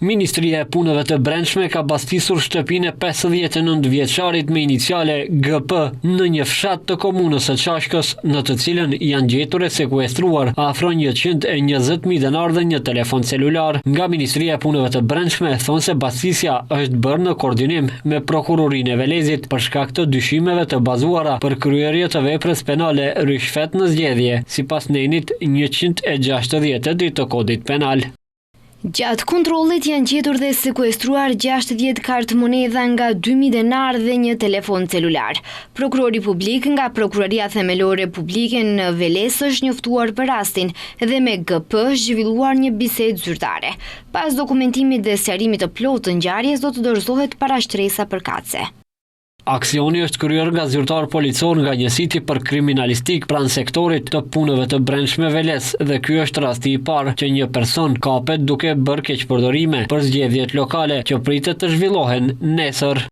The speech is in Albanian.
Ministria e Punëve të Brendshme ka bastisur shtëpinë e 59 vjeçarit me iniciale GP në një fshat të komunës së Çashkës, në të cilën janë gjetur e sekuestruar afro 120.000 denar dhe një telefon celular. Nga Ministria e Punëve të Brendshme thonë se bastisja është bërë në koordinim me Prokurorinë e Velezit për shkak të dyshimeve të bazuara për kryerje të veprës penale rishfet në zgjedhje, sipas nenit 160 të kodit penal. Gjatë kontrollit janë gjetur dhe sekuestruar 60 kartë monedha nga 2.000 denar dhe një telefon celular. Prokurori publik nga Prokuroria Themelore Publike në Velezë është njoftuar për rastin dhe me GP zhvilluar një bisedë zyrtare. Pas dokumentimit dhe sqarimit të plotë të ngjarjes do të dorëzohet parashtresa përkatëse. Aksioni është kryer nga zyrtar policor nga një siti për kriminalistik pranë sektorit të punëve të brendshme Velezë dhe ky është rasti i parë që një person kapet duke bërë keqpërdorime për zgjedhjet lokale që pritet të zhvillohen nesër.